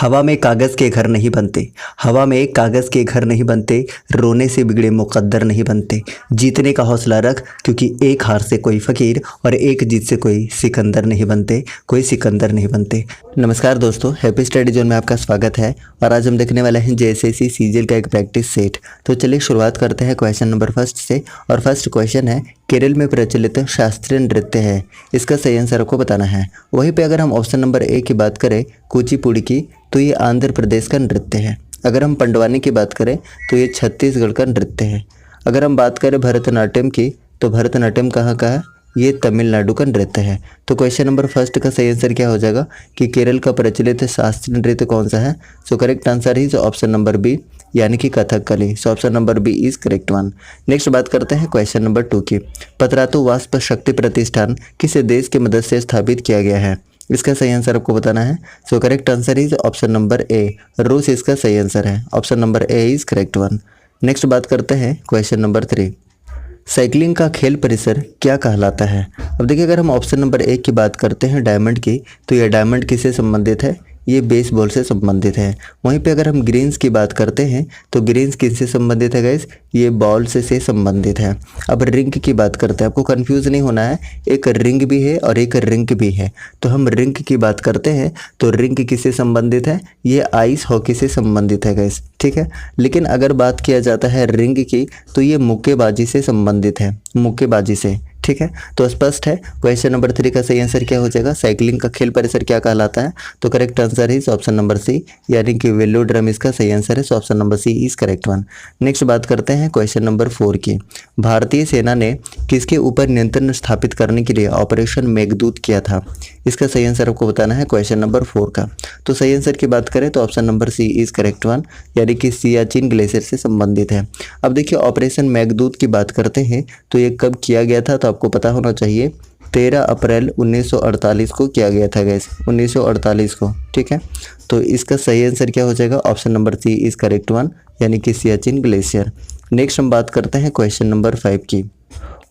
हवा में कागज़ के घर नहीं बनते, हवा में कागज़ के घर नहीं बनते, रोने से बिगड़े मुक़द्दर नहीं बनते। जीतने का हौसला रख, क्योंकि एक हार से कोई फ़कीर और एक जीत से कोई सिकंदर नहीं बनते, कोई सिकंदर नहीं बनते। नमस्कार दोस्तों, हैप्पी स्टडी जोन में आपका स्वागत है। और आज हम देखने वाले हैं जेएसएससी सीजीएल का एक प्रैक्टिस सेट। तो चलिए शुरुआत करते हैं क्वेश्चन नंबर फर्स्ट से। और फर्स्ट क्वेश्चन है, केरल में प्रचलित शास्त्रीय नृत्य है, इसका सही आंसर आपको बताना है। वहीं पे अगर हम ऑप्शन नंबर ए की बात करें कुचिपुड़ी की, तो ये आंध्र प्रदेश का नृत्य है। अगर हम पंडवानी की बात करें तो ये छत्तीसगढ़ का नृत्य है। अगर हम बात करें भरतनाट्यम की, तो भरतनाट्यम कहाँ का है? ये तमिलनाडु का नृत्य है। तो क्वेश्चन नंबर फर्स्ट का सही आंसर क्या हो जाएगा कि केरल का प्रचलित शास्त्रीय नृत्य कौन सा है? So correct answer is option number B, यानी कि Kathakali. So option number B is correct one. Next बात करते हैं क्वेश्चन नंबर 2 की। पतरातु वाष्प शक्ति प्रतिष्ठान किस देश की मदद से स्थापित किया गया है? इसका सही आंसर आपको बताना है। So correct answer is option number ए, रूस इसका सही आंसर है। Option number A is correct one. Next बात करते हैं क्वेश्चन नंबर 3। साइकिलिंग का खेल परिसर क्या कहलाता है? अब देखिए, अगर हम ऑप्शन नंबर 1 की बात करते हैं डायमंड की, तो यह डायमंड किससे संबंधित है? ये बेसबॉल से संबंधित है। वहीं पे अगर हम ग्रीन्स की बात करते हैं तो ग्रीन्स किससे संबंधित है गाइस? ये बॉल से संबंधित है। अब रिंग की बात करते हैं, आपको कंफ्यूज नहीं होना है, एक रिंग भी है और एक रिंग भी है। तो हम रिंग की बात करते हैं तो रिंग किससे संबंधित है? ये आइस हॉकी से संबंधित है गाइस, ठीक है। लेकिन अगर बात किया जाता है रिंग की, तो ये मुक्केबाजी से संबंधित है, मुक्केबाजी से, ठीक है। तो स्पष्ट है। क्वेश्चन नंबर 3 का सही आंसर क्या हो जाएगा? साइकिलिंग का खेल परिसर क्या कहलाता है? तो correct answer is option number C, यानी कि वेलोड्रम इसका सही आंसर है। Option number C is correct one. Next बात करते हैं क्वेश्चन नंबर 4 की। भारतीय सेना ने किसके ऊपर नियंत्रण स्थापित करने के लिए ऑपरेशन मेघदूत किया था? इसका सही आंसर आपको बताना है क्वेश्चन नंबर 4 का। तो सही आंसर की बात करें तो option number C is correct one, यानी कि सियाचिन ग्लेशियर से संबंधित है। अब देखिए, ऑपरेशन मेघदूत की बात करते हैं तो ये कब किया गया था? तो आपको पता होना चाहिए, 13 अप्रैल 1948 को किया गया था गैस, 1948 को, ठीक है। तो इसका सही आंसर क्या हो जाएगा? Option number C is correct one, यानी कि सियाचिन ग्लेशियर। नेक्स्ट हम बात करते हैं क्वेश्चन नंबर 5 की।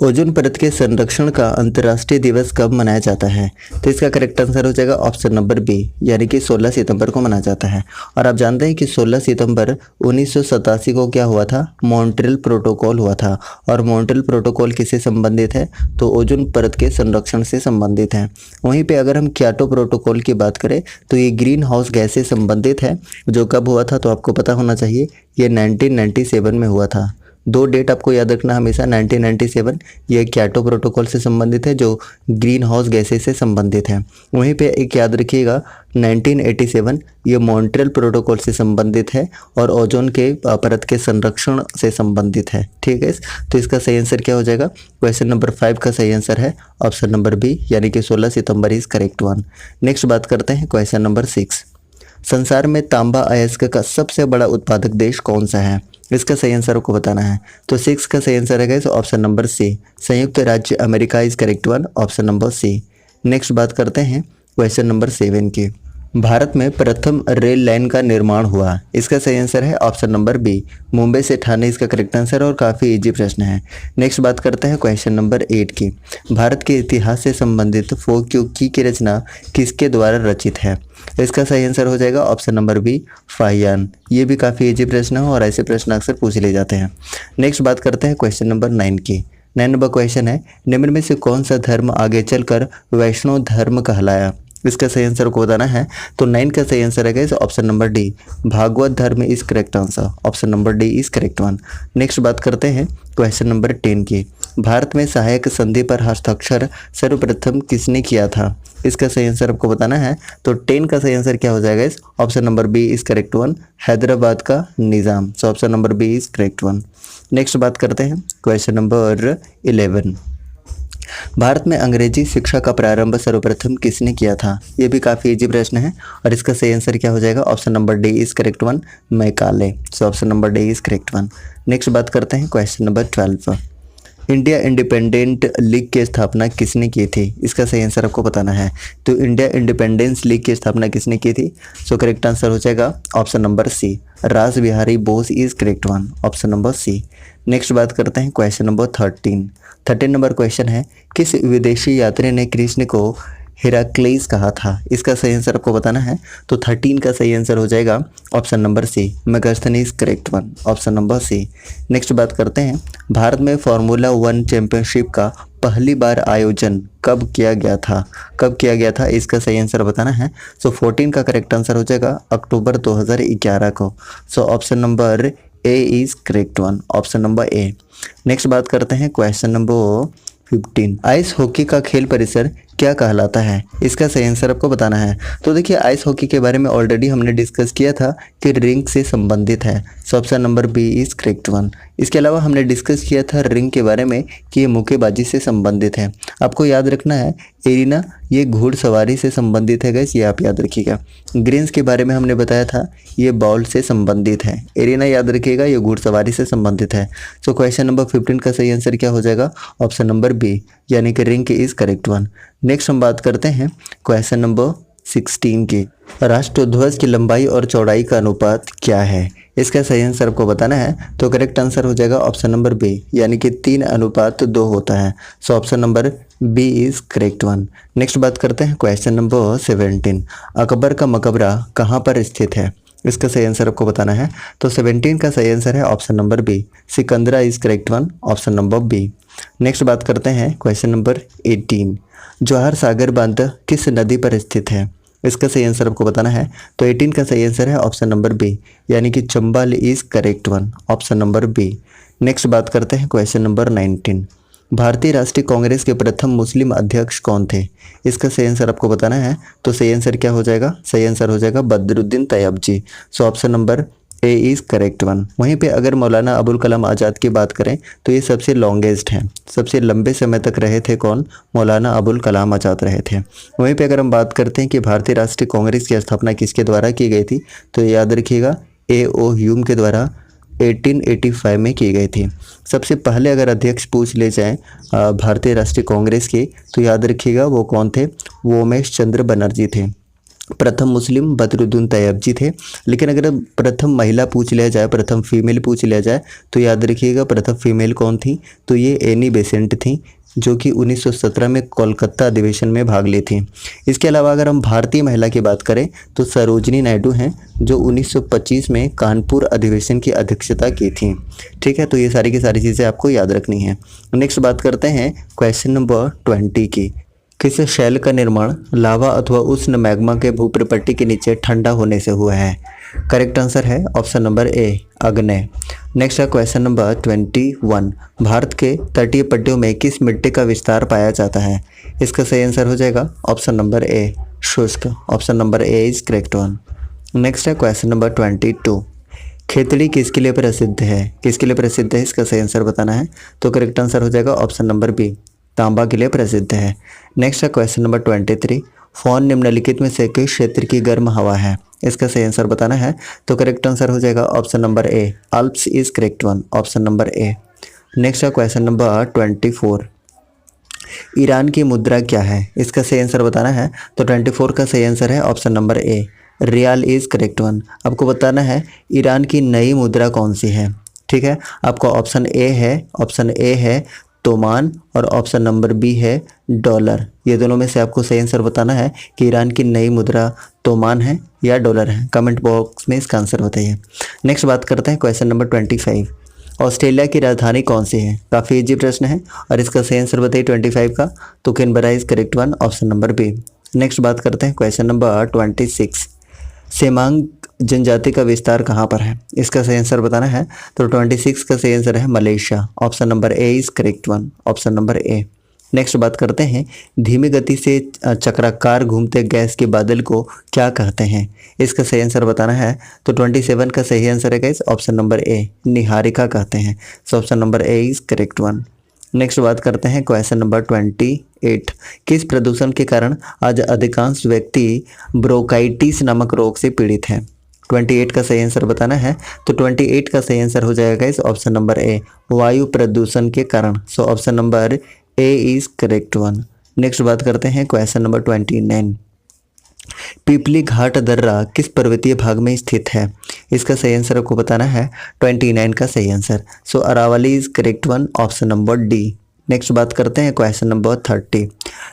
ओजोन परत के संरक्षण का अंतर्राष्ट्रीय दिवस कब मनाया जाता है? तो इसका करेक्ट आंसर हो जाएगा ऑप्शन नंबर बी, यानी कि 16 सितंबर को मनाया जाता है। और आप जानते हैं कि 16 सितंबर 1987 को क्या हुआ था? मॉन्ट्रियल प्रोटोकॉल हुआ था। और मॉन्ट्रियल प्रोटोकॉल किससे संबंधित है? तो ओजोन परत के संरक्षण से संबंधित है। वहीं पे अगर हम क्योटो प्रोटोकॉल की बात करें तो ये ग्रीन हाउस गैस से संबंधित है, जो कब हुआ था? तो आपको पता होना चाहिए, ये 1997 में हुआ था। 2 डेट आपको याद रखना हमेशा, 1997 ये क्योटो प्रोटोकॉल से संबंधित है, जो ग्रीन हाउस गैसेस से संबंधित है। वहीं पे एक याद रखिएगा, 1987 ये मॉन्ट्रियल प्रोटोकॉल से संबंधित है और ओजोन के परत के संरक्षण से संबंधित है, ठीक है। तो इसका सही आंसर क्या हो जाएगा? क्वेश्चन नंबर 5 का सही आंसर है ऑप्शन नंबर बी, यानी कि 16 सितंबर इज करेक्ट वन। नेक्स्ट बात करते हैं क्वेश्चन नंबर 6। संसार में तांबा अयस्क का सबसे बड़ा उत्पादक देश कौन सा है? इसका सही आंसर आपको बताना है। तो 6 का सही आंसर है ऑप्शन नंबर सी, संयुक्त राज्य America is correct one, option number C. Next बात करते हैं क्वेश्चन नंबर 7 की। भारत में प्रथम रेल लाइन का निर्माण हुआ, इसका सही आंसर है ऑप्शन नंबर बी, मुंबई से ठाणे इसका करेक्ट आंसर, और काफ़ी इजी प्रश्न है। नेक्स्ट बात करते हैं क्वेश्चन नंबर 8 की। भारत के इतिहास से संबंधित फोक की रचना किसके द्वारा रचित है? इसका सही आंसर हो जाएगा ऑप्शन नंबर बी, फाहियान। ये भी काफ़ी इजी प्रश्न है और ऐसे प्रश्न अक्सर पूछ ले जाते हैं। नेक्स्ट बात करते हैं क्वेश्चन नंबर 9 की। 9 नंबर क्वेश्चन है, निम्न में से कौन सा धर्म आगे चलकर वैष्णव धर्म कहलाया? इसका सही आंसर को बताना है। तो 9 का सही आंसर है ऑप्शन नंबर डी, भागवत धर्म is correct answer, option number D is correct one. Next बात करते हैं क्वेश्चन नंबर 10 की। भारत में सहायक संधि पर हस्ताक्षर सर्वप्रथम किसने किया था? इसका सही आंसर आपको बताना है। तो 10 का सही आंसर क्या हो जाएगा? Option number B is correct one, Hyderabad का निज़ाम। So option number B is correct one. Next बात करते हैं क्वेश्चन नंबर 11। भारत में अंग्रेजी शिक्षा का प्रारंभ सर्वप्रथम किसने किया था? ये भी काफ़ी इजी प्रश्न है और इसका सही आंसर क्या हो जाएगा? Option number D is correct one, Macaulay. So option number D is correct one. Next बात करते हैं question number 12। India independent league की स्थापना किसने की थी? इसका सही आंसर आपको बताना है। तो इंडिया इंडिपेंडेंस लीग की स्थापना किसने की थी? सो करेक्ट आंसर हो जाएगा option number C, Ras Bihari Bose is correct one, option number C. Next बात करते हैं क्वेश्चन नंबर 13 नंबर क्वेश्चन है, किस विदेशी यात्री ने कृष्ण को हेराक्लीस कहा था? इसका सही आंसर आपको बताना है। तो 13 का सही आंसर हो जाएगा option number C, Megasthenes correct one, option number C. Next बात करते हैं, भारत में फार्मूला 1 चैंपियनशिप का पहली बार आयोजन कब किया गया था? कब किया गया था, इसका सही आंसर बताना है। सो 14 का करेक्ट आंसर हो जाएगा अक्टूबर 2011 को। सो option number A is correct one, option number A. Next बात करते हैं क्वेश्चन नंबर 15, आइस हॉकी का खेल परिसर क्या कहलाता है? इसका सही आंसर आपको बताना है। तो देखिए, आइस हॉकी के बारे में ऑलरेडी हमने डिस्कस किया था कि रिंग से संबंधित है। So option number B is correct one. इसके अलावा हमने डिस्कस किया था रिंग के बारे में कि ये मुक्केबाजी से संबंधित है। आपको याद रखना है एरिना ये घुड़सवारी से संबंधित है गाइस, ये आप याद रखिएगा। ग्रीन्स के बारे में हमने बताया था ये बॉल से संबंधित है। एरिना याद रखिएगा ये घुड़सवारी से संबंधित है। सो क्वेश्चन नंबर 15 का सही आंसर क्या हो जाएगा? ऑप्शन नंबर बी, यानी कि ring is correct one. Next हम बात करते हैं क्वेश्चन नंबर 16 की, राष्ट्रध्वज की लंबाई और चौड़ाई का अनुपात क्या है? इसका सही आंसर आपको बताना है। तो करेक्ट आंसर हो जाएगा ऑप्शन नंबर बी, यानी कि 3:2 होता है। So option number B is correct one. Next बात करते हैं क्वेश्चन नंबर 17, अकबर का मकबरा कहाँ पर स्थित है? इसका सही आंसर आपको बताना है। तो 17 का सही आंसर है option number B, Sikandra is correct one, option number B. Next बात करते हैं क्वेश्चन नंबर 18, जवाहर सागर बांध किस नदी पर स्थित है? इसका सही आंसर आपको बताना है। तो 18 का सही आंसर है ऑप्शन नंबर बी, यानी कि Chambal is correct one, option number B. Next बात करते हैं क्वेश्चन नंबर 19, भारतीय राष्ट्रीय कांग्रेस के प्रथम मुस्लिम अध्यक्ष कौन थे? इसका सही आंसर आपको बताना है। तो सही आंसर क्या हो जाएगा? सही आंसर हो जाएगा बदरुद्दीन तैयबजी। सो option number A is correct one. वहीं पे अगर मौलाना अबुल कलाम आज़ाद की बात करें तो ये सबसे लॉन्गेस्ट हैं, सबसे लंबे समय तक रहे थे कौन? मौलाना अबुल कलाम आज़ाद रहे थे। वहीं पे अगर हम बात करते हैं कि भारतीय राष्ट्रीय कांग्रेस की स्थापना किसके द्वारा की गई थी, तो याद रखिएगा A.O. ह्यूम के द्वारा 1885 में की गई थी। सबसे पहले अगर अध्यक्ष पूछ ले जाएं भारतीय राष्ट्रीय कांग्रेस के, तो याद रखिएगा वो कौन थे? वो उमेश चंद्र बनर्जी थे। प्रथम मुस्लिम बदरुद्दीन तैयबजी थे। लेकिन अगर प्रथम महिला पूछ लिया जाए, प्रथम फीमेल पूछ लिया जाए, तो याद रखिएगा प्रथम फीमेल कौन थी? तो ये एनी बेसेंट थी, जो कि 1917 में कोलकाता अधिवेशन में भाग ली थी। इसके अलावा अगर हम भारतीय महिला की बात करें तो सरोजनी नायडू हैं, जो 1925 में कानपुर अधिवेशन की अध्यक्षता की थी। ठीक है, तो ये सारी की सारी चीज़ें आपको याद रखनी है। नेक्स्ट बात करते हैं क्वेश्चन नंबर 20 की, किस शैल का निर्माण लावा अथवा उष्ण मैग्मा के भूप्रपट्टी के नीचे ठंडा होने से हुआ है? करेक्ट आंसर है ऑप्शन नंबर ए, अग्नेय। नेक्स्ट है क्वेश्चन नंबर 21, भारत के तटीय पट्टियों में किस मिट्टी का विस्तार पाया जाता है? इसका सही आंसर हो जाएगा ऑप्शन नंबर ए, शुष्क, option number A is correct one. Next है क्वेश्चन नंबर 22, खेतड़ी किसके लिए प्रसिद्ध है? किसके लिए प्रसिद्ध है, इसका सही आंसर बताना है। तो करेक्ट आंसर हो जाएगा ऑप्शन नंबर बी, तांबा के लिए प्रसिद्ध है। नेक्स्ट है क्वेश्चन नंबर 23, फोन निम्नलिखित में से किस क्षेत्र की गर्म हवा है? इसका सही आंसर बताना है। तो करेक्ट आंसर हो जाएगा option number A, Alps is correct one, option number A. Next है क्वेश्चन नंबर 24, ईरान की मुद्रा क्या है? इसका सही आंसर बताना है। तो 24 का सही आंसर है option number A, riyal is correct one. आपको बताना है ईरान की नई मुद्रा कौन सी है। ठीक है, आपको ऑप्शन ए है तोमान और ऑप्शन नंबर बी है डॉलर। ये दोनों में से आपको सही आंसर बताना है कि ईरान की नई मुद्रा तोमान है या डॉलर है। कमेंट बॉक्स में इसका आंसर बताइए। नेक्स्ट बात करते हैं क्वेश्चन नंबर 25, ऑस्ट्रेलिया की राजधानी कौन सी है? काफ़ी इजी प्रश्न है और इसका सही आंसर बताइए 25 का। तो Canberra is correct one, option number B. Next बात करते हैं क्वेश्चन नंबर 26, सेमांग जनजाति का विस्तार कहाँ पर है? इसका सही आंसर बताना है। तो 26 का सही आंसर है Malaysia, option number A is correct one, option number A. Next बात करते हैं धीमी गति से चक्राकार घूमते गैस के बादल को क्या कहते हैं? इसका सही आंसर बताना है। तो 27 का सही आंसर है गाइस ऑप्शन नंबर ए, निहारिका कहते हैं। So option number A is correct one. Next बात करते हैं क्वेश्चन नंबर 28, किस प्रदूषण के कारण आज अधिकांश व्यक्ति ब्रोंकाइटिस नामक रोग से पीड़ित हैं? 28 का सही आंसर बताना है। तो 28 का सही आंसर हो जाएगा इस ऑप्शन नंबर ए, वायु प्रदूषण के कारण। सो option number A is correct one. Next बात करते हैं क्वेश्चन नंबर 29, पिपली घाट दर्रा किस पर्वतीय भाग में स्थित है? इसका सही आंसर आपको बताना है। 29 का सही answer. So Aravali is correct one, option number D. Next बात करते हैं क्वेश्चन नंबर 30।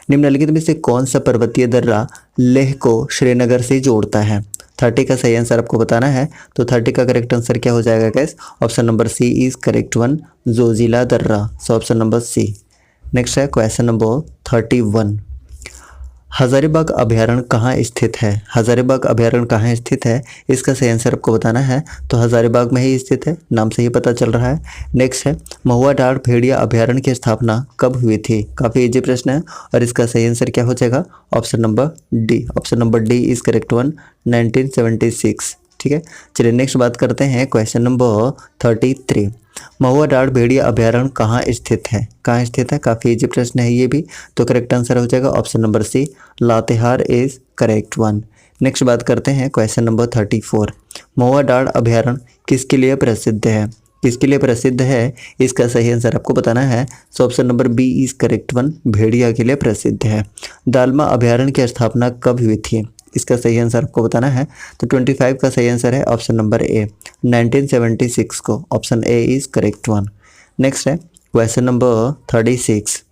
निम्नलिखित में से कौन सा पर्वतीय दर्रा लेह को श्रीनगर से जोड़ता है? 30 का सही आंसर आपको बताना है। तो 30 का करेक्ट आंसर क्या हो जाएगा guess? Option number C is correct one, Zojila दर्रा। So option number C. Next है क्वेश्चन नंबर 31। हजारीबाग अभयारण्य कहाँ स्थित है? हजारीबाग अभयारण्य कहाँ स्थित है, इसका सही आंसर आपको बताना है। तो हजारीबाग में ही स्थित है, नाम से ही पता चल रहा है। नेक्स्ट है महुआ डार भेड़िया अभयारण्य की स्थापना कब हुई थी? काफ़ी इजी प्रश्न है और इसका सही आंसर क्या हो जाएगा? Option number D. Option number D is correct one, 1976। ठीक है, चलिए नेक्स्ट बात करते हैं क्वेश्चन नंबर 33। महुआ डार भेड़िया अभयारण्य कहाँ स्थित है? कहाँ स्थित है, काफ़ी इजी प्रश्न है ये भी। तो करेक्ट आंसर हो जाएगा option number C, Latehar is correct one. Next बात करते हैं क्वेश्चन नंबर 34। महुआ डार अभयारण्य किसके लिए प्रसिद्ध है? किसके लिए प्रसिद्ध है, इसका सही आंसर आपको बताना है। So option number B is correct one, भेड़िया के लिए प्रसिद्ध है। दालमा अभयारण्य की स्थापना कब हुई थी? इसका सही आंसर आपको बताना है। तो 25 का सही आंसर है ऑप्शन नंबर ए, 1976 को। Option A is correct one. Next है क्वेश्चन नंबर 36।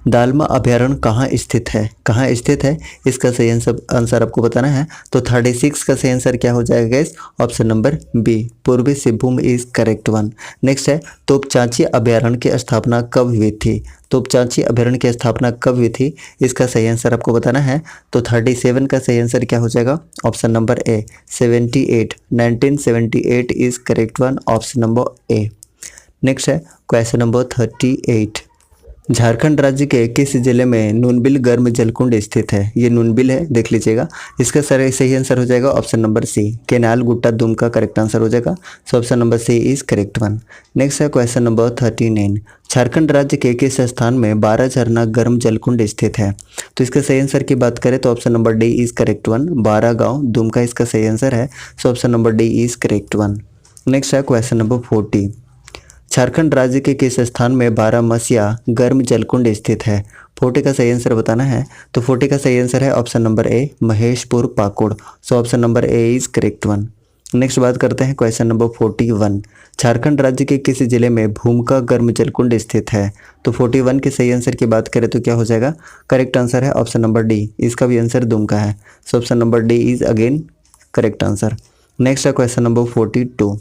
दालमा अभयारण्य कहाँ स्थित है? कहाँ स्थित है, इसका सही आंसर आपको बताना है। तो 36 का सही आंसर क्या हो जाएगा गाइस? ऑप्शन नंबर बी, पूर्वी Singhbhum is correct one. Next है तोपचांची अभयारण्य की स्थापना कब हुई थी? तोपचांची अभयारण्य की स्थापना कब हुई थी, इसका सही आंसर आपको बताना है। तो 37 का सही आंसर क्या हो जाएगा? Option number A, 78, 1978 is correct one. Option number A. Next है क्वेश्चन नंबर 38। झारखंड राज्य के किस जिले में नूनबिल गर्म जलकुंड स्थित है? ये नूनबिल है, देख लीजिएगा। इसका सही आंसर हो जाएगा ऑप्शन नंबर सी, केनाल गुट्टा दुमका करेक्ट आंसर हो जाएगा। So option number C is correct one. Next है क्वेश्चन नंबर 39। झारखंड राज्य के किस स्थान में 12 झरना गर्म जलकुंड स्थित है? तो इसका सही आंसर की बात करें तो option number D is correct one, 12 गाँव दुमका इसका सही आंसर है। So option number D is correct one. Next है क्वेश्चन नंबर 40। झारखंड राज्य के किस स्थान में 12 मसिया गर्म जलकुंड स्थित है? 40 का सही आंसर बताना है। तो 40 का सही आंसर है option number A, Maheshpur Pakur. So option number A is correct one. Next बात करते हैं क्वेश्चन नंबर 41। झारखंड राज्य के किस जिले में भूमका गर्म जलकुंड स्थित है? तो 41 के सही आंसर की बात करें तो क्या हो जाएगा? करेक्ट आंसर है ऑप्शन नंबर डी, इसका भी आंसर दुमका है। So option number D is again correct answer. Next है क्वेश्चन नंबर 42।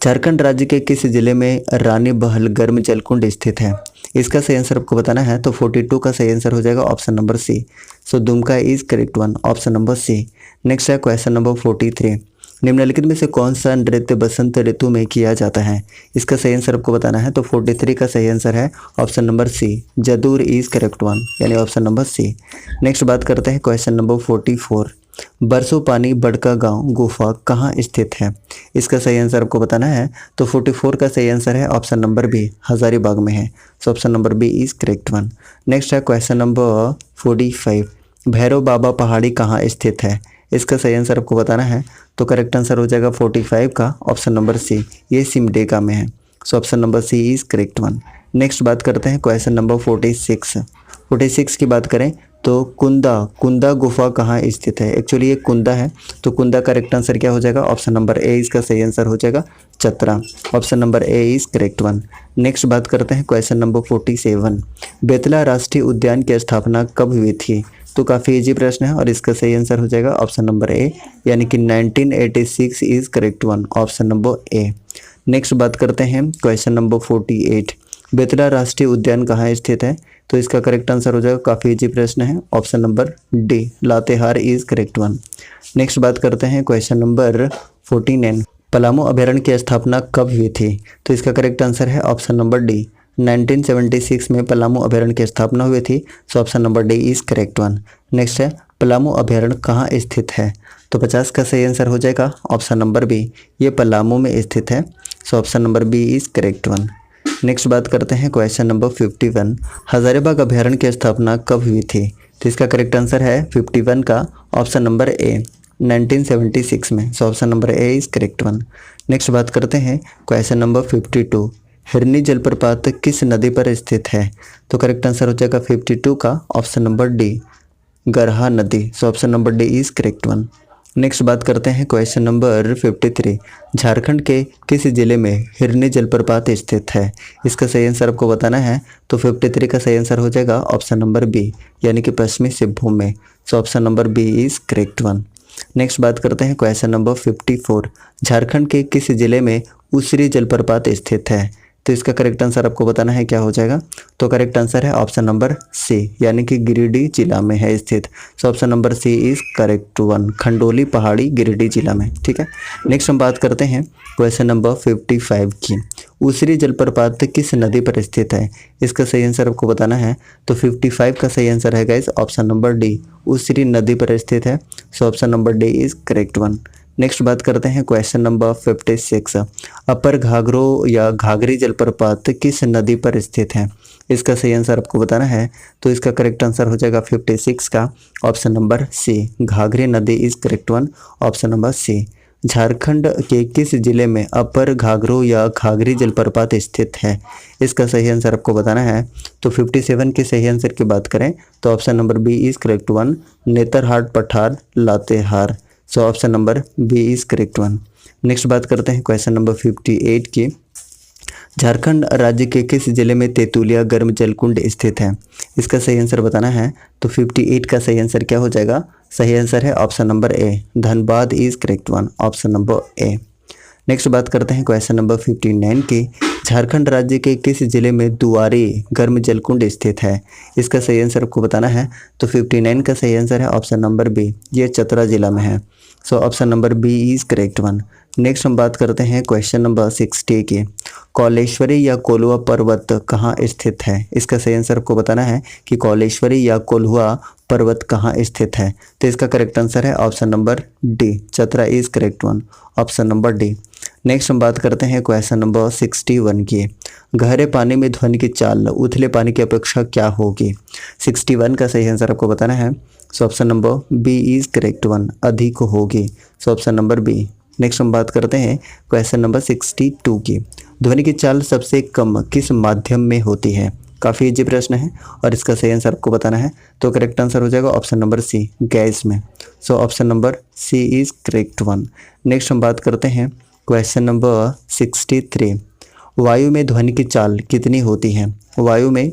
झारखंड राज्य के किस जिले में रानी बहल गर्म जलकुंड स्थित है? इसका सही आंसर आपको बताना है। तो 42 का सही आंसर हो जाएगा option number C. So Dumka is correct one, option number C. Next है क्वेश्चन नंबर 43। निम्नलिखित में से कौन सा नृत्य बसंत ऋतु में किया जाता है? इसका सही आंसर आपको बताना है। तो 43 का सही आंसर है ऑप्शन नंबर सी, जदूर इज करेक्ट वन, यानी ऑप्शन नंबर सी। नेक्स्ट बात करते हैं क्वेश्चन नंबर 44। बरसों पानी बड़का गांव गुफा कहाँ स्थित है? इसका सही आंसर आपको बताना है। तो 44 का सही आंसर है ऑप्शन नंबर बी, हजारीबाग में है। So option number B is correct one. Next है क्वेश्चन नंबर 45। भैरव बाबा पहाड़ी कहाँ स्थित है? इसका सही आंसर आपको बताना है। तो करेक्ट आंसर हो जाएगा 45 का ऑप्शन नंबर सी, ये सिमडेगा में है। So option number C is correct one. Next बात करते हैं क्वेश्चन नंबर 46। 46 की बात करें तो कुंदा गुफा कहाँ स्थित है? एक्चुअली ये कुंदा है, तो कुंदा करेक्ट आंसर क्या हो जाएगा? ऑप्शन नंबर ए इसका सही आंसर हो जाएगा Chatra. Option number A is correct one. Next बात करते हैं क्वेश्चन नंबर 47। बेतला राष्ट्रीय उद्यान की स्थापना कब हुई थी? तो काफ़ी इजी प्रश्न है और इसका सही आंसर हो जाएगा ऑप्शन नंबर ए, यानी कि 1986 is correct one, option number A. Next बात करते हैं क्वेश्चन नंबर 48। बेतला राष्ट्रीय उद्यान कहाँ स्थित है? तो इसका करेक्ट आंसर हो जाएगा, काफ़ी इजी प्रश्न है, option number D, Latehar is correct one. Next बात करते हैं क्वेश्चन नंबर 49। पलामू अभयारण्य की स्थापना कब हुई थी? तो इसका करेक्ट आंसर है ऑप्शन नंबर डी, 1976 में पलामू अभयारण्य की स्थापना हुई थी। सो option number D is correct one. Next है पलामू अभयारण्य कहाँ स्थित है? तो 50 का सही आंसर हो जाएगा ऑप्शन नंबर बी, ये पलामू में स्थित है। So option number B is correct one. Next बात करते हैं क्वेश्चन नंबर 51। हजारीबाग अभयारण्य की स्थापना कब हुई थी? तो इसका करेक्ट आंसर है 51 का ऑप्शन नंबर ए, 1976 में। So option number A is correct one. Next बात करते हैं क्वेश्चन नंबर 52। हिरनी जलप्रपात किस नदी पर स्थित है? तो करेक्ट आंसर हो जाएगा 52 का ऑप्शन नंबर डी, गरहा नदी। सो option number D is correct one. Next बात करते हैं क्वेश्चन नंबर 53। झारखंड के किस जिले में हिरनी जलप्रपात स्थित है? इसका सही आंसर आपको बताना है। तो 53 का सही आंसर हो जाएगा ऑप्शन नंबर बी, यानी कि पश्चिमी सिंहभूम में। So option number B is correct one. Next बात करते हैं क्वेश्चन नंबर 54। झारखंड के किस जिले में उसरी जलप्रपात स्थित है? तो इसका करेक्ट आंसर आपको बताना है, क्या हो जाएगा? तो करेक्ट आंसर है ऑप्शन नंबर सी, यानी कि गिरिडीह जिला में है स्थित। So option number C is correct one, Khandoli पहाड़ी गिरिडीह जिला में। ठीक है, नेक्स्ट हम बात करते हैं क्वेश्चन नंबर 55 की। उसरी जलप्रपात किस नदी पर स्थित है? इसका सही आंसर आपको बताना है। तो 55 का सही आंसर है गाइस ऑप्शन नंबर डी, उसरी नदी पर स्थित है। So option number D is correct one. Next बात करते हैं क्वेश्चन नंबर 56। अपर घाघरो या घाघरी जलप्रपात किस नदी पर स्थित है? इसका सही आंसर आपको बताना है। तो इसका करेक्ट आंसर हो जाएगा 56 का ऑप्शन नंबर सी, घाघरी नदी is correct one, option number C. Jharkhand के किस जिले में अपर घाघरो या घाघरी जलप्रपात स्थित है? इसका सही आंसर आपको बताना है। तो 57 के सही आंसर की बात करें तो option number B is correct one, Netarhat पठार Latehar. So option number B is correct one. Next बात करते हैं क्वेश्चन नंबर 58 की। झारखंड राज्य के किस जिले में तेंतुलिया गर्म जलकुंड स्थित है? इसका सही आंसर बताना है। तो 58 का सही आंसर क्या हो जाएगा? सही आंसर है option number A, Dhanbad is correct one, option number A. Next बात करते हैं क्वेश्चन नंबर 59 की। झारखंड राज्य के किस जिले में दुआरी गर्म जलकुंड स्थित है? इसका सही आंसर आपको बताना है। तो 59 का सही आंसर है ऑप्शन नंबर बी, ये चतरा जिला में है। So option number B is correct one. Next हम बात करते हैं क्वेश्चन नंबर 60 की। कौलेश्वरी या कोल्हुआ पर्वत कहाँ स्थित है? इसका सही आंसर आपको बताना है कि कौलेश्वरी या कोल्हुआ पर्वत कहाँ स्थित है। तो इसका करेक्ट आंसर है option number D, Chatra is correct one, option number D. Next हम बात करते हैं क्वेश्चन नंबर 61 की। गहरे पानी में ध्वनि की चाल उथले पानी की अपेक्षा क्या होगी? 61 का सही आंसर आपको बताना है। So option number B is correct one, अधिक होगी। So option number B. Next हम बात करते हैं क्वेश्चन नंबर 62 की। ध्वनि की चाल सबसे कम किस माध्यम में होती है? काफ़ी इजी प्रश्न है और इसका सही आंसर आपको बताना है। तो करेक्ट आंसर हो जाएगा ऑप्शन नंबर सी, गैस में। So option number C is correct one. Next हम बात करते हैं क्वेश्चन नंबर 63। वायु में ध्वनि की चाल कितनी होती है? वायु में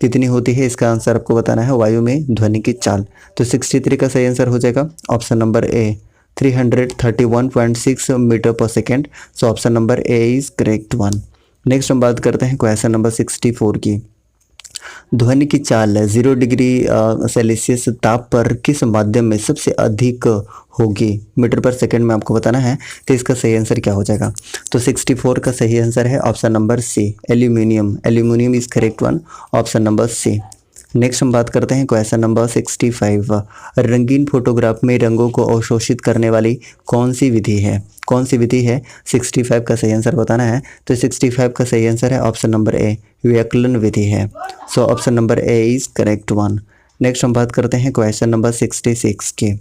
कितनी होती है, इसका आंसर आपको बताना है। वायु में ध्वनि की चाल। तो 63 का सही आंसर हो जाएगा ऑप्शन नंबर ए, 331.6 मीटर पर second. So option number A is correct one. Next हम बात करते हैं क्वेश्चन नंबर 64 की। ध्वनि की चाल 0 डिग्री सेल्सियस ताप पर किस माध्यम में सबसे अधिक होगी मीटर पर सेकंड में आपको बताना है। तो इसका सही आंसर क्या हो जाएगा? तो 64 का सही आंसर है option number C, aluminium. Aluminium is correct one, option number C. Next हम बात करते हैं क्वेश्चन नंबर 65। रंगीन फोटोग्राफ में रंगों को अवशोषित करने वाली कौन सी विधि है? कौन सी विधि है? 65 का सही आंसर बताना है। तो 65 का सही आंसर है ऑप्शन नंबर ए, व्याकलन विधि है। So option number A is correct one. Next हम बात करते हैं क्वेश्चन नंबर 66 की।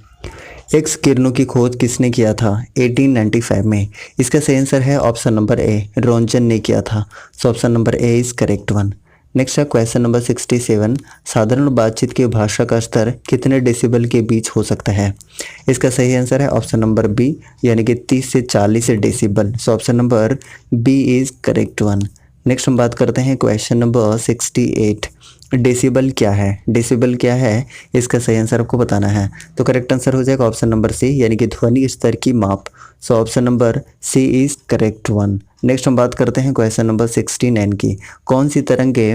एक्स किरणों की खोज किसने किया था 1895 में? इसका सही आंसर है ऑप्शन नंबर ए, रोंचन ने किया था। सो option number A is correct one. Next है क्वेश्चन नंबर 67। साधारण बातचीत की भाषा का स्तर कितने डेसिबल के बीच हो सकता है? इसका सही आंसर है ऑप्शन नंबर बी, यानी कि 30 से 40 decibel. So option number B is correct one. Next हम बात करते हैं क्वेश्चन नंबर 68। डेसिबल क्या है? डेसिबल क्या है, इसका सही आंसर आपको बताना है। तो करेक्ट आंसर हो जाएगा ऑप्शन नंबर सी, यानी कि ध्वनि स्तर की माप। So option number C is correct one. Next हम बात करते हैं क्वेश्चन नंबर 69 की। कौन सी तरंगे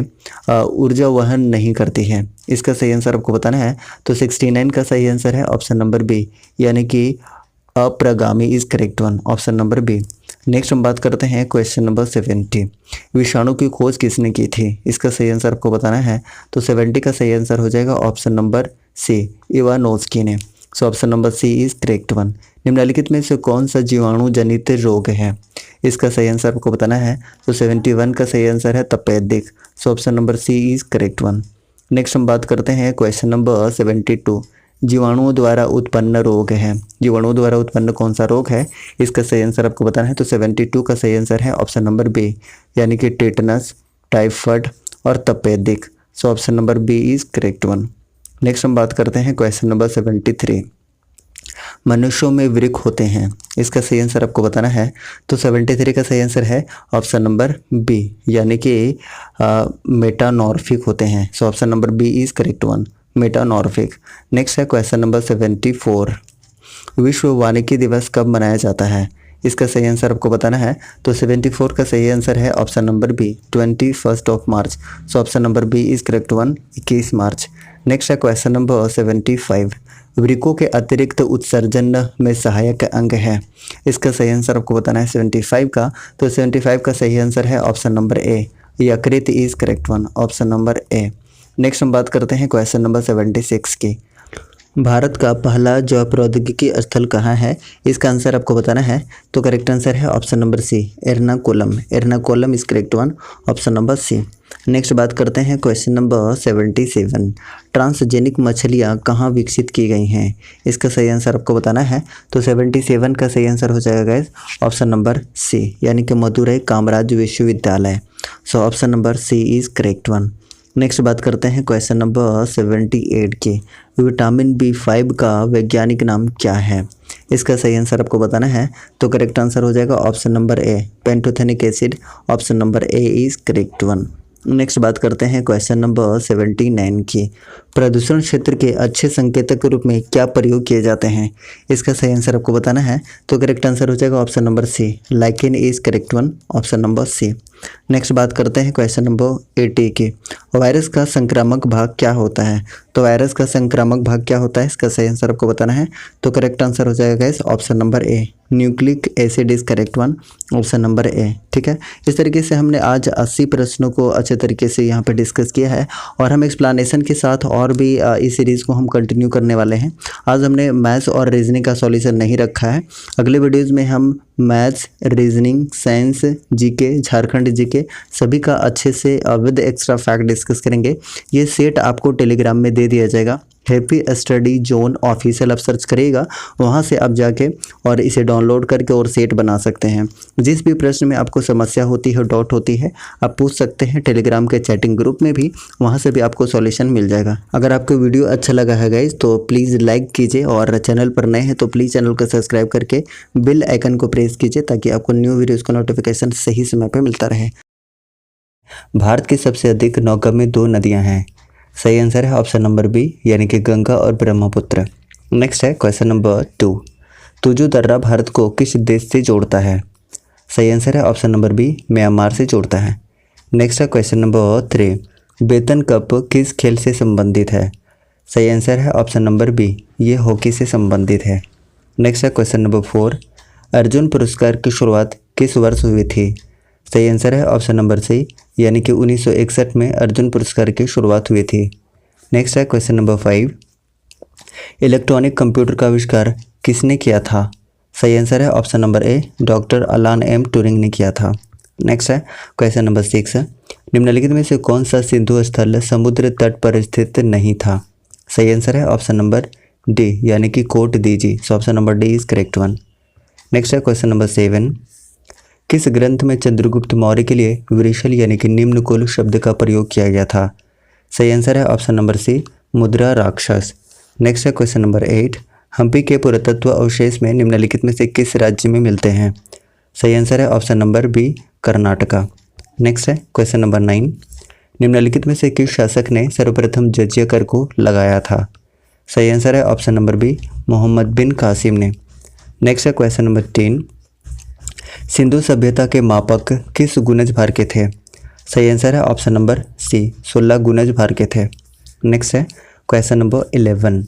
ऊर्जा वहन नहीं करती है? इसका सही आंसर आपको बताना है। तो 69 का सही आंसर है ऑप्शन नंबर बी, यानी कि अप्रगामी is correct one, option number B. Next हम बात करते हैं क्वेश्चन नंबर 70। विषाणु की खोज किसने की थी? इसका सही आंसर आपको बताना है। तो 70 का सही आंसर हो जाएगा ऑप्शन नंबर सी, इवानोस्की ने। So option number C is correct one. निम्नलिखित में से कौन सा जीवाणु जनित रोग है? इसका सही आंसर आपको बताना है। तो 71 का सही आंसर है तपेदिक। So option number C is correct one. Next हम बात करते हैं क्वेश्चन नंबर 72। जीवाणुओं द्वारा उत्पन्न रोग है। जीवाणुओं द्वारा उत्पन्न कौन सा रोग है, इसका सही आंसर आपको बताना है। तो 72 का सही आंसर है ऑप्शन नंबर बी, यानी कि टेटनस, टाइफाइड और तपेदिक। So option number B is correct one. Next हम बात करते हैं क्वेश्चन नंबर 73। मनुष्यों में वृक्क होते हैं? इसका सही आंसर आपको बताना है। तो 73 का सही आंसर है ऑप्शन नंबर बी, यानी कि मेटानॉर्फिक होते हैं। So option number B is correct one, metamorphic. Next है क्वेश्चन नंबर 74, विश्व वानिकी दिवस कब मनाया जाता है? इसका सही आंसर आपको बताना है। तो 74 का सही आंसर है option number B, 21 March. So option number B is correct one, 21 March. Next है क्वेश्चन नंबर 75, वृक्कों के अतिरिक्त उत्सर्जन में सहायक अंग है? इसका सही आंसर आपको बताना है 75 का। तो 75 का सही आंसर है ऑप्शन नंबर ए, यकृत is correct one, option number A. Next हम बात करते हैं क्वेश्चन नंबर 76 की। भारत का पहला जैव प्रौद्योगिकी स्थल कहाँ है? इसका आंसर आपको बताना है। तो करेक्ट आंसर है option number C, Ernakulam. Ernakulam is correct one, option number C. Next बात करते हैं क्वेश्चन नंबर 77, ट्रांसजेनिक मछलियाँ कहाँ विकसित की गई हैं? इसका सही आंसर आपको बताना है। तो 77 का सही आंसर हो जाएगा गाइस ऑप्शन नंबर सी, यानी कि मदुरई कामराज विश्वविद्यालय। So option number C is correct one. Next बात करते हैं क्वेश्चन नंबर 78 की। विटामिन B5 का वैज्ञानिक नाम क्या है? इसका सही आंसर आपको बताना है। तो करेक्ट आंसर हो जाएगा option number A, pantothenic acid. Option number A is correct one. Next बात करते हैं क्वेश्चन नंबर 79 की। प्रदूषण क्षेत्र के अच्छे संकेतक के रूप में क्या प्रयोग किए जाते हैं? इसका सही आंसर आपको बताना है। तो करेक्ट आंसर हो जाएगा option number C, lichen is correct one, option number C. Next बात करते हैं क्वेश्चन नंबर 80 की। वायरस का संक्रामक भाग क्या होता है? तो वायरस का संक्रामक भाग क्या होता है, इसका सही आंसर आपको बताना है। तो करेक्ट आंसर हो जाएगा इस option number A, nucleic acid is correct one, option number ए। ठीक है, इस तरीके से हमने आज 80 प्रश्नों को अच्छे तरीके से यहाँ पे डिस्कस किया है और हम एक्सप्लेनेशन के साथ और भी इस सीरीज़ को हम कंटिन्यू करने वाले हैं। आज हमने मैथ्स और रीजनिंग का सॉल्यूशन नहीं रखा है। अगले वीडियोज़ में हम maths, reasoning, science, GK, Jharkhand GK सभी का अच्छे से विद एक्स्ट्रा फैक्ट डिस्कस करेंगे। ये सेट आपको टेलीग्राम में दे दिया जाएगा, हैप्पी स्टडी जोन ऑफिशियल आप सर्च करिएगा, वहाँ से आप जाके और इसे डाउनलोड करके और सेट बना सकते हैं। जिस भी प्रश्न में आपको समस्या होती है, डाउट होती है, आप पूछ सकते हैं टेलीग्राम के चैटिंग ग्रुप में भी, वहाँ से भी आपको सॉल्यूशन मिल जाएगा। अगर आपको वीडियो अच्छा लगा है गाइज तो प्लीज़ लाइक कीजिए और चैनल पर नए हैं तो प्लीज़ चैनल को सब्सक्राइब करके बेल आइकन को प्रेस कीजिए ताकि आपको न्यू वीडियोज़ का नोटिफिकेशन सही समय पर मिलता रहे। भारत की सबसे अधिक नौगम्य 2 नदियाँ हैं? सही आंसर है ऑप्शन नंबर बी, यानी कि गंगा और ब्रह्मपुत्र। नेक्स्ट है क्वेश्चन नंबर 2, तुजू दर्रा भारत को किस देश से जोड़ता है? सही आंसर है ऑप्शन नंबर बी, म्यांमार से जोड़ता है। नेक्स्ट है क्वेश्चन नंबर 3, वेतन कप किस खेल से संबंधित है? सही आंसर है ऑप्शन नंबर बी, ये हॉकी से संबंधित है। नेक्स्ट है क्वेश्चन नंबर 4, अर्जुन पुरस्कार की शुरुआत किस वर्ष हुई थी? सही आंसर है ऑप्शन नंबर सी, यानी कि 1961 में अर्जुन पुरस्कार की शुरुआत हुई थी। नेक्स्ट है क्वेश्चन नंबर 5, इलेक्ट्रॉनिक कंप्यूटर का आविष्कार किसने किया था? सही आंसर है ऑप्शन नंबर ए, डॉक्टर अलान एम ट्यूरिंग ने किया था। नेक्स्ट है क्वेश्चन नंबर 6, निम्नलिखित में से कौन सा सिंधु स्थल समुद्र तट पर स्थित नहीं था? सही आंसर है ऑप्शन नंबर डी, यानी कि Kot Diji. So option number D is correct one. Next है क्वेश्चन नंबर 7, किस ग्रंथ में चंद्रगुप्त मौर्य के लिए वृषल यानी कि निम्नकुल शब्द का प्रयोग किया गया था? सही आंसर है ऑप्शन नंबर सी, मुद्रा राक्षस। नेक्स्ट है क्वेश्चन नंबर 8, हम्पी के पुरातत्व अवशेष में निम्नलिखित में से किस राज्य में मिलते हैं? सही आंसर है option number B, Karnataka. Next है क्वेश्चन नंबर 9, निम्नलिखित में से किस शासक ने सर्वप्रथम जजिया कर को लगाया था? सही आंसर है ऑप्शन नंबर बी, मोहम्मद बिन कासिम ने। नेक्स्ट है क्वेश्चन नंबर 10, सिंधु सभ्यता के मापक किस गुणज भार के थे? सही आंसर है ऑप्शन नंबर सी, 16 गुणज भार के थे। नेक्स्ट है क्वेश्चन नंबर 11,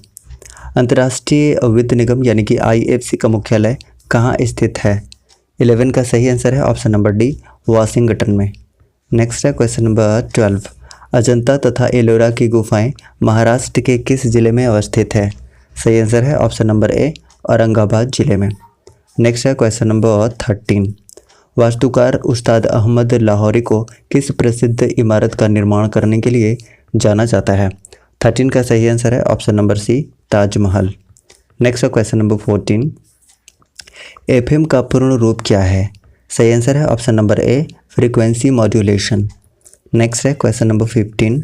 अंतर्राष्ट्रीय वित्त निगम यानी कि IFC का मुख्यालय कहाँ स्थित है? 11 का सही आंसर है ऑप्शन नंबर डी, वाशिंगटन में। नेक्स्ट है क्वेश्चन नंबर 12, अजंता तथा एलोरा की गुफाएं महाराष्ट्र के किस जिले में अवस्थित है? सही आंसर है ऑप्शन नंबर ए, औरंगाबाद जिले में। नेक्स्ट है क्वेश्चन नंबर 13, वास्तुकार उस्ताद अहमद लाहौरी को किस प्रसिद्ध इमारत का निर्माण करने के लिए जाना जाता है? 13 का सही आंसर है option number C, Taj Mahal. Next है क्वेश्चन नंबर 14, FM का पूर्ण रूप क्या है? सही आंसर है ऑप्शन नंबर ए, फ्रीक्वेंसी मॉड्यूलेशन। नेक्स्ट है क्वेश्चन नंबर 15,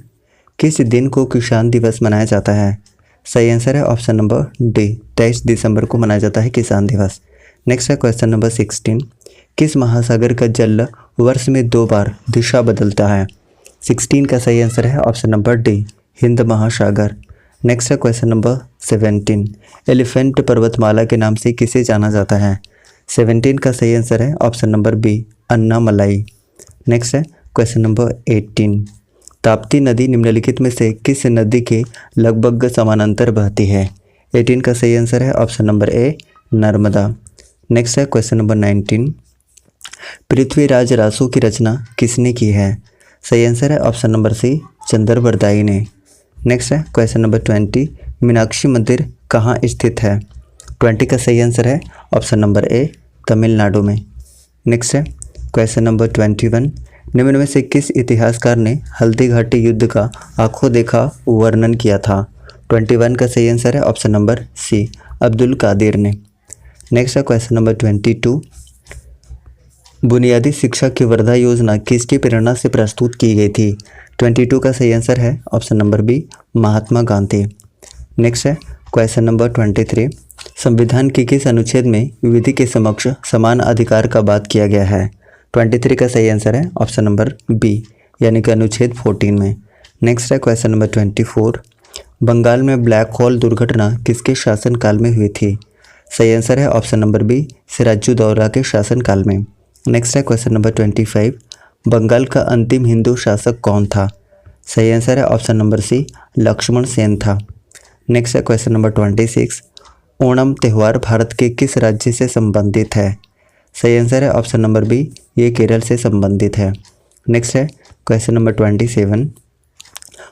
किस दिन को किसान दिवस मनाया जाता है? सही आंसर है ऑप्शन नंबर डी, 23 दिसंबर को मनाया जाता है किसान दिवस। नेक्स्ट है क्वेश्चन नंबर 16, किस महासागर का जल वर्ष में 2 बार दिशा बदलता है? 16 का सही आंसर है ऑप्शन नंबर डी, हिंद महासागर। नेक्स्ट है क्वेश्चन नंबर 17, एलिफेंट पर्वतमाला के नाम से किसे जाना जाता है? 17 का सही आंसर है option number B, Annamalai. Next है क्वेश्चन नंबर 18, ताप्ती नदी निम्नलिखित में से किस नदी के लगभग समानांतर बहती है? 18 का सही आंसर है ऑप्शन नंबर ए, नर्मदा। नेक्स्ट है क्वेश्चन नंबर 19, पृथ्वीराज रासो की रचना किसने की है? सही आंसर है ऑप्शन नंबर सी, चंद्रबरदाई ने। नेक्स्ट है क्वेश्चन नंबर 20, मीनाक्षी मंदिर कहाँ स्थित है? 20 का सही आंसर है ऑप्शन नंबर ए, तमिलनाडु में। नेक्स्ट है क्वेश्चन नंबर 21, निम्न में से किस इतिहासकार ने हल्दी घाटी युद्ध का आंखों देखा वर्णन किया था? 21 का सही आंसर है option number C, Abdul Qadir ने। नेक्स्ट है क्वेश्चन नंबर 22, बुनियादी शिक्षा की वर्धा योजना किसकी प्रेरणा से प्रस्तुत की गई थी? 22 का सही आंसर है option number B, Mahatma Gandhi. Next है क्वेश्चन नंबर 23, संविधान के किस अनुच्छेद में विधि के समक्ष समान अधिकार का बात किया गया है? 23 का सही आंसर है ऑप्शन नंबर बी, यानी कि अनुच्छेद 14 में। नेक्स्ट है क्वेश्चन नंबर 24, बंगाल में ब्लैक होल दुर्घटना किसके शासनकाल में हुई थी? सही आंसर है ऑप्शन नंबर बी, सिराजुद्दौला के शासनकाल में। नेक्स्ट है क्वेश्चन नंबर 25, बंगाल का अंतिम हिंदू शासक कौन था? सही आंसर है option number C, Lakshman Sen था। नेक्स्ट है क्वेश्चन नंबर 26, ओणम त्यौहार भारत के किस राज्य से संबंधित है? सही आंसर है ऑप्शन नंबर बी, ये केरल से संबंधित है। नेक्स्ट है क्वेश्चन नंबर 27,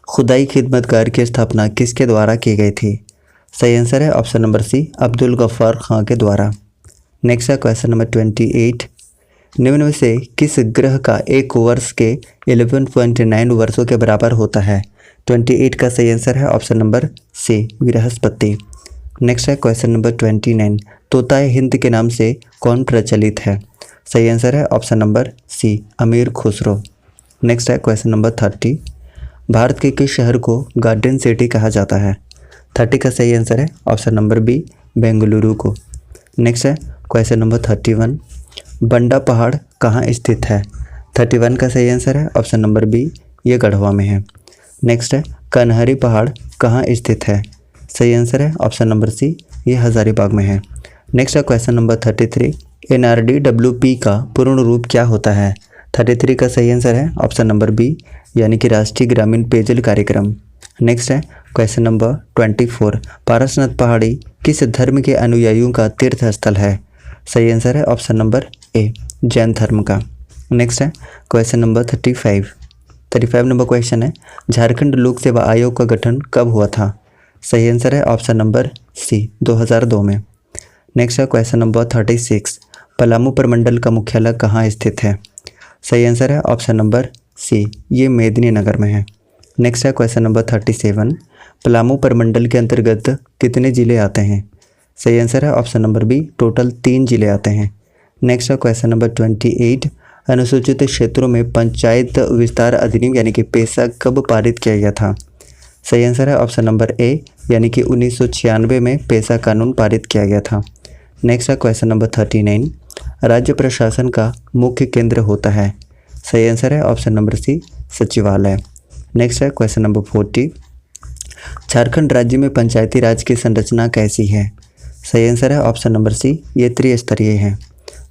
खुदाई खिदमतगार की स्थापना किसके द्वारा की गई थी? सही आंसर है option number C, Abdul Ghaffar Khan के द्वारा। नेक्स्ट है क्वेश्चन नंबर 28, निम्न में से किस ग्रह का एक वर्ष के 11.9 वर्षों के बराबर होता है? 28 का सही आंसर है ऑप्शन नंबर सी, बृहस्पति। नेक्स्ट है क्वेश्चन नंबर 29, तोताए हिंद के नाम से कौन प्रचलित है? सही आंसर है ऑप्शन नंबर सी, अमीर खुसरो। नेक्स्ट है क्वेश्चन नंबर 30, भारत के किस शहर को गार्डन सिटी कहा जाता है? 30 का सही आंसर है ऑप्शन नंबर बी, बेंगलुरु को। नेक्स्ट है क्वेश्चन नंबर 31, बंडा पहाड़ कहाँ स्थित है? 31 का सही आंसर है ऑप्शन नंबर बी, ये गढ़वा में है। नेक्स्ट है कन्हारी पहाड़ कहाँ स्थित है? सही आंसर है ऑप्शन नंबर सी, ये हज़ारीबाग में है। नेक्स्ट है क्वेश्चन नंबर 33, NRDWP का पूर्ण रूप क्या होता है? 33 का सही आंसर है ऑप्शन नंबर बी, यानी कि राष्ट्रीय ग्रामीण पेयजल कार्यक्रम। नेक्स्ट है क्वेश्चन नंबर 24, पारसनाथ पहाड़ी किस धर्म के अनुयायियों का तीर्थ स्थल है? सही आंसर है ऑप्शन नंबर ए, जैन धर्म का। नेक्स्ट है क्वेश्चन नंबर 35 नंबर क्वेश्चन है, झारखंड लोक सेवा आयोग का गठन कब हुआ था? सही आंसर है ऑप्शन नंबर सी, 2002 में। नेक्स्ट है क्वेश्चन नंबर 36, पलामू प्रमंडल का मुख्यालय कहाँ स्थित है? सही आंसर है ऑप्शन नंबर सी, ये मेदिनीनगर में है। नेक्स्ट है क्वेश्चन नंबर 37, पलामू प्रमंडल के अंतर्गत कितने जिले आते हैं? सही आंसर है ऑप्शन नंबर बी, टोटल 3 जिले आते हैं। नेक्स्ट है क्वेश्चन नंबर 28, अनुसूचित क्षेत्रों में पंचायत विस्तार अधिनियम यानी कि पेशा कब पारित किया गया था? सही आंसर है ऑप्शन नंबर ए, यानी कि 1996 में पेशा कानून पारित किया गया था। नेक्स्ट है क्वेश्चन नंबर 39, राज्य प्रशासन का मुख्य केंद्र होता है? सही आंसर है ऑप्शन नंबर सी, सचिवालय। नेक्स्ट है क्वेश्चन नंबर 40, झारखंड राज्य में पंचायती राज की संरचना कैसी है? सही आंसर है ऑप्शन नंबर सी, ये त्रिस्तरीय है।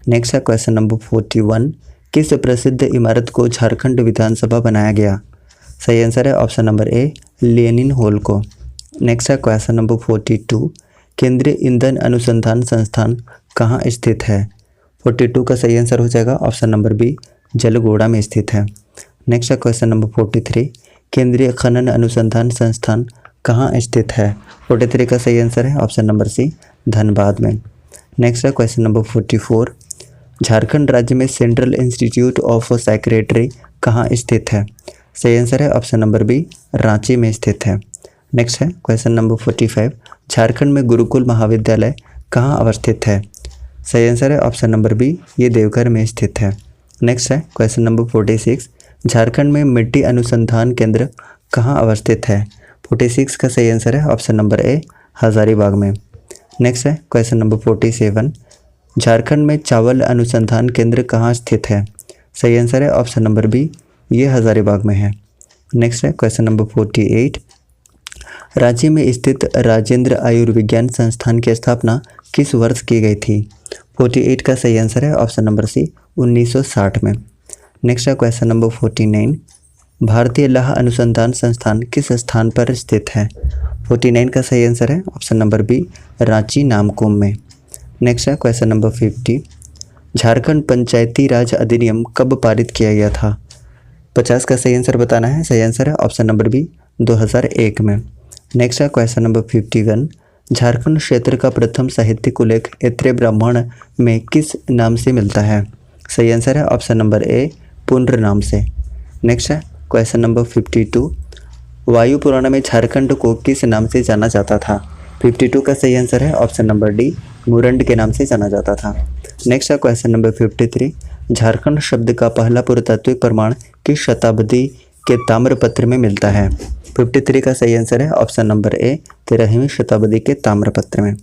नेक्स्ट है क्वेश्चन नंबर 41, किस प्रसिद्ध इमारत को झारखंड विधानसभा बनाया गया? सही आंसर है ऑप्शन नंबर ए, लेनिन हॉल को। नेक्स्ट है क्वेश्चन नंबर 42, केंद्रीय ईंधन अनुसंधान संस्थान कहाँ स्थित है? 42 का सही आंसर हो जाएगा ऑप्शन नंबर बी, जलगोड़ा में स्थित है। नेक्स्ट है क्वेश्चन नंबर 43, केंद्रीय खनन अनुसंधान संस्थान कहाँ स्थित है? 43 का सही आंसर है ऑप्शन नंबर सी, धनबाद में। नेक्स्ट है क्वेश्चन नंबर 44, झारखंड राज्य में सेंट्रल इंस्टीट्यूट ऑफ साइकेट्री कहाँ स्थित है? सही आंसर है ऑप्शन नंबर बी, रांची में स्थित है। नेक्स्ट है क्वेश्चन नंबर 45, झारखंड में गुरुकुल महाविद्यालय कहाँ अवस्थित है? सही आंसर है ऑप्शन नंबर बी, ये देवघर में स्थित है। नेक्स्ट है क्वेश्चन नंबर 46, झारखंड में मिट्टी अनुसंधान केंद्र कहाँ अवस्थित है? 46 का सही आंसर है ऑप्शन नंबर ए हजारीबाग में। नेक्स्ट है क्वेश्चन नंबर 47, झारखंड में चावल अनुसंधान केंद्र कहाँ स्थित है? सही आंसर है ऑप्शन नंबर बी, ये हजारीबाग में है। नेक्स्ट है क्वेश्चन नंबर 48, रांची में स्थित राजेंद्र आयुर्विज्ञान संस्थान की स्थापना किस वर्ष की गई थी? 48 का सही आंसर है ऑप्शन नंबर सी 1960 में। नेक्स्ट है क्वेश्चन नंबर 49, भारतीय लौह अनुसंधान संस्थान किस स्थान पर स्थित है? 49 का सही आंसर है option number B Ranchi Namkum में। नेक्स्ट है क्वेश्चन नंबर 50, झारखंड पंचायती राज अधिनियम कब पारित किया गया था? 50 का सही आंसर बताना है। सही आंसर है ऑप्शन नंबर बी 2001 में। नेक्स्ट है क्वेश्चन नंबर 51, झारखंड क्षेत्र का प्रथम साहित्यिक उल्लेख ऐत्रेय ब्राह्मण में किस नाम से मिलता है? सही आंसर है ऑप्शन नंबर ए पुंड्र नाम से। नेक्स्ट है क्वेश्चन नंबर 52, वायु पुराण में झारखंड को किस नाम से जाना जाता था? 52 का सही आंसर है ऑप्शन नंबर डी मुरंड के नाम से जाना जाता था। नेक्स्ट है क्वेश्चन नंबर 53, झारखंड शब्द का पहला पुरातात्विक प्रमाण किस शताब्दी के ताम्रपत्र में मिलता है? 53 का सही आंसर है ऑप्शन नंबर ए 13वीं शताब्दी के ताम्रपत्र में।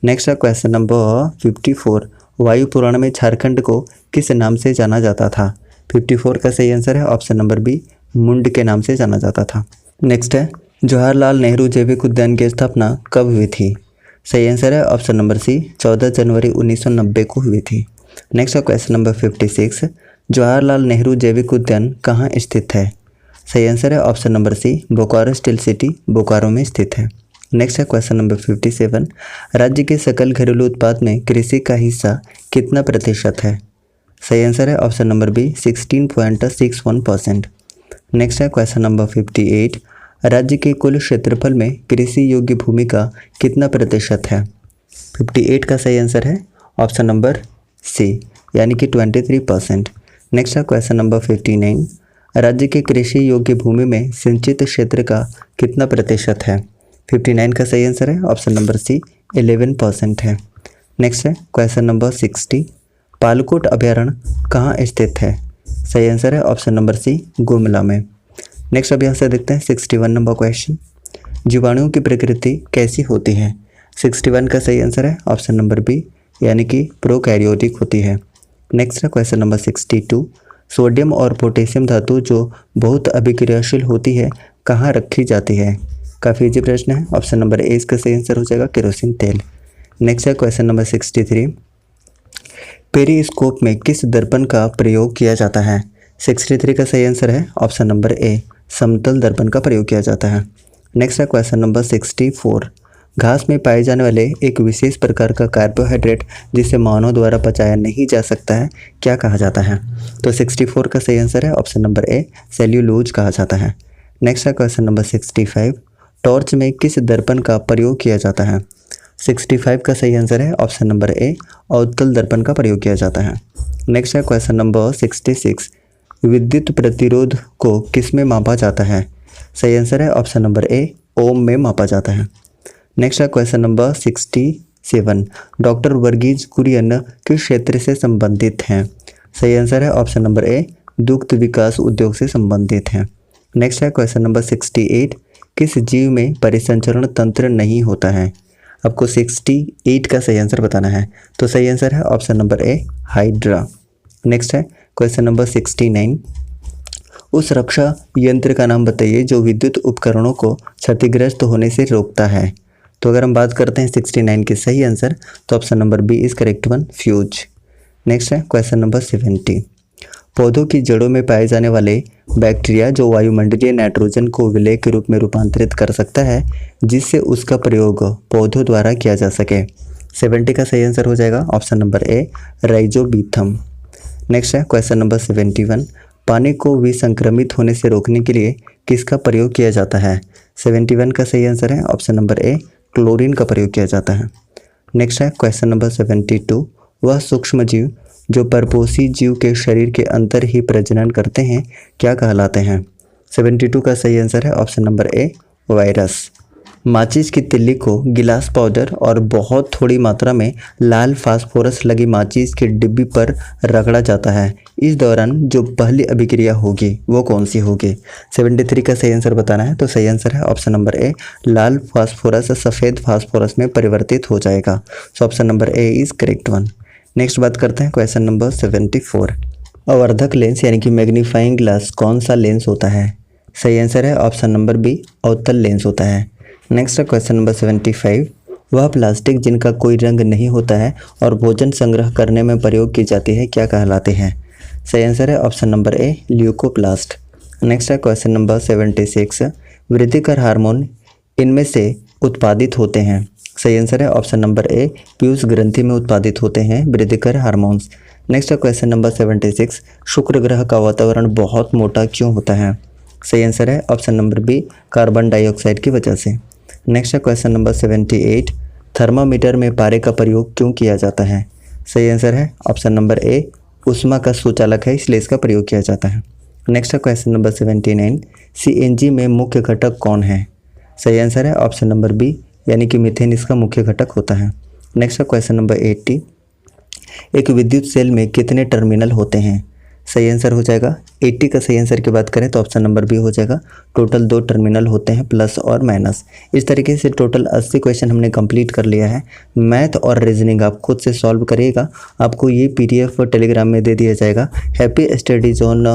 नेक्स्ट है क्वेश्चन नंबर 54, वायु पुराण में झारखंड को किस नाम से जाना जाता था? 54 का सही आंसर है ऑप्शन नंबर बी मुंड के नाम से जाना जाता था। नेक्स्ट है जवाहरलाल नेहरू जैविक उद्यान की स्थापना कब हुई थी? सही आंसर है ऑप्शन नंबर सी 14 जनवरी 1990 को हुई थी। नेक्स्ट है क्वेश्चन नंबर 56, जवाहरलाल नेहरू जैविक उद्यान कहाँ स्थित है? सही आंसर है option number C Bokaro steel city Bokaro में स्थित है। नेक्स्ट है क्वेश्चन नंबर 57, राज्य के सकल घरेलू उत्पाद में कृषि का हिस्सा कितना प्रतिशत है? सही आंसर है ऑप्शन नंबर बी 16.61%। नेक्स्ट है क्वेश्चन नंबर 58, राज्य के कुल क्षेत्रफल में कृषि योग्य भूमि का कितना प्रतिशत है? 58 का सही आंसर है ऑप्शन नंबर सी यानी कि 23%। नेक्स्ट है क्वेश्चन नंबर 59, राज्य के कृषि योग्य भूमि में सिंचित क्षेत्र का कितना प्रतिशत है? 59 का सही आंसर है ऑप्शन नंबर सी 11% है। नेक्स्ट है क्वेश्चन नंबर 60, पालकोट अभयारण्य कहाँ स्थित है? सही आंसर है ऑप्शन नंबर सी गुमला में। नेक्स्ट अब यहाँ से देखते हैं 61 नंबर क्वेश्चन, जीवाणुओं की प्रकृति कैसी होती है? 61 का सही आंसर है ऑप्शन नंबर बी यानी कि प्रोकैरियोटिक होती है। नेक्स्ट है क्वेश्चन नंबर 62, सोडियम और पोटेशियम धातु जो बहुत अभिक्रियाशील होती है कहाँ रखी जाती है? काफ़ी इजी प्रश्न है। ऑप्शन नंबर ए इसका सही आंसर हो जाएगा केरोसिन तेल। नेक्स्ट है क्वेश्चन नंबर 63, पेरिस्कोप में किस दर्पण का प्रयोग किया जाता है? 63 का सही आंसर है ऑप्शन नंबर ए समतल दर्पण का प्रयोग किया जाता है। नेक्स्ट है क्वेश्चन नंबर 64, घास में पाए जाने वाले एक विशेष प्रकार का कार्बोहाइड्रेट जिसे मानव द्वारा पचाया नहीं जा सकता है क्या कहा जाता है? तो 64 का सही आंसर है ऑप्शन नंबर ए सेल्यूलोज कहा जाता है। नेक्स्ट है क्वेश्चन नंबर 65, टॉर्च में किस दर्पण का प्रयोग किया जाता है? 65 का सही आंसर है ऑप्शन नंबर ए अवतल दर्पण का प्रयोग किया जाता है। नेक्स्ट है क्वेश्चन नंबर 66, विद्युत प्रतिरोध को किस में मापा जाता है? सही आंसर है ऑप्शन नंबर ए ओम में मापा जाता है। नेक्स्ट है question number 67, doctor Verghese Kurien किस क्षेत्र से संबंधित हैं? सही आंसर है ऑप्शन नंबर ए दुग्ध विकास उद्योग से संबंधित हैं। नेक्स्ट है क्वेश्चन नंबर 68, किस जीव में परिसंचरण तंत्र नहीं होता है? आपको 68 का सही आंसर बताना है। तो सही आंसर है ऑप्शन नंबर ए हाइड्रा। नेक्स्ट है क्वेश्चन नंबर 69, उस रक्षा यंत्र का नाम बताइए जो विद्युत उपकरणों को क्षतिग्रस्त होने से रोकता है। तो अगर हम बात करते हैं 69 के सही आंसर तो option number B is correct one fuse. Next है क्वेश्चन नंबर 70, पौधों की जड़ों में पाए जाने वाले बैक्टीरिया जो वायुमंडलीय नाइट्रोजन को विलेय के रूप में रूपांतरित कर सकता है जिससे उसका प्रयोग पौधों द्वारा किया जा सके। 70 का सही आंसर हो जाएगा ऑप्शन नंबर ए राइजोबिथम। नेक्स्ट है क्वेश्चन नंबर 71, पानी को विसंक्रमित होने से रोकने के लिए किसका प्रयोग किया जाता है? 71 का सही आंसर है ऑप्शन नंबर ए क्लोरीन का प्रयोग किया जाता है। नेक्स्ट है क्वेश्चन नंबर 72, वह सूक्ष्म जीव जो परपोषी जीव के शरीर के अंदर ही प्रजनन करते हैं क्या कहलाते हैं? 72 का सही आंसर है ऑप्शन नंबर ए वायरस। माचिस की तिल्ली को गिलास पाउडर और बहुत थोड़ी मात्रा में लाल फास्फोरस लगी माचिस की डिब्बी पर रगड़ा जाता है। इस दौरान जो पहली अभिक्रिया होगी वो कौन सी होगी? 73 का सही आंसर बताना है। तो सही आंसर है ऑप्शन नंबर ए, लाल फास्फोरस सफ़ेद फास्फोरस में परिवर्तित हो जाएगा। So option number A is correct one. Next बात करते हैं क्वेश्चन नंबर 74। अवर्धक लेंस यानी कि मैग्नीफाइंग ग्लास कौन सा लेंस होता है? सही आंसर है ऑप्शन नंबर बी, अवतल लेंस होता है। नेक्स्ट है क्वेश्चन नंबर 75। वह प्लास्टिक जिनका कोई रंग नहीं होता है और भोजन संग्रह करने में प्रयोग की जाती है क्या कहलाते हैं? सही आंसर है ऑप्शन नंबर ए, ल्यूकोप्लास्ट। नेक्स्ट है क्वेश्चन नंबर 76। वृद्धिकर हार्मोन इनमें से उत्पादित होते हैं? सही आंसर है ऑप्शन नंबर ए, पीयूष ग्रंथि में उत्पादित होते हैं वृद्धिकर हार्मोन्स। नेक्स्ट है क्वेश्चन नंबर 76। शुक्र ग्रह का वातावरण बहुत मोटा क्यों होता है? सही आंसर है option number B, carbon dioxide की वजह से। नेक्स्ट है क्वेश्चन नंबर 78। थर्मामीटर में पारे का प्रयोग क्यों किया जाता है? सही आंसर है ऑप्शन नंबर ए, ऊष्मा का सुचालक है इसलिए इसका प्रयोग किया जाता है। नेक्स्ट है क्वेश्चन नंबर 79। सीएनजी में मुख्य घटक कौन है? सही आंसर है ऑप्शन नंबर बी, यानी कि मीथेन इसका मुख्य घटक होता है। नेक्स्ट है क्वेश्चन नंबर 80। एक विद्युत सेल में कितने टर्मिनल होते हैं? सही आंसर हो जाएगा 80 का सही आंसर की बात करें तो ऑप्शन नंबर बी हो जाएगा, टोटल 2 टर्मिनल होते हैं, प्लस और माइनस। इस तरीके से टोटल 80 क्वेश्चन हमने कंप्लीट कर लिया है। मैथ और रीजनिंग आप खुद से सॉल्व करिएगा। आपको ये पीडीएफ टेलीग्राम में दे दिया जाएगा। हैप्पी स्टडी जोन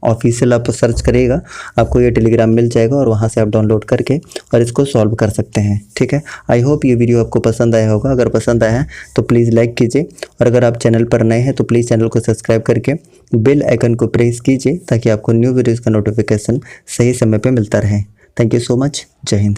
ऑफिशियल आप सर्च करिएगा, आपको ये टेलीग्राम मिल जाएगा और वहाँ से आप डाउनलोड करके और इसको सॉल्व कर सकते हैं। ठीक है, आई होप ये वीडियो आपको पसंद आया होगा। अगर पसंद आया है तो प्लीज़ लाइक कीजिए और अगर आप चैनल पर नए हैं तो प्लीज़ चैनल को सब्सक्राइब करके बेल आइकन को प्रेस कीजिए ताकि आपको न्यू वीडियोज़ का नोटिफिकेशन सही समय पर मिलता रहे। Thank you so much. जय हिंद।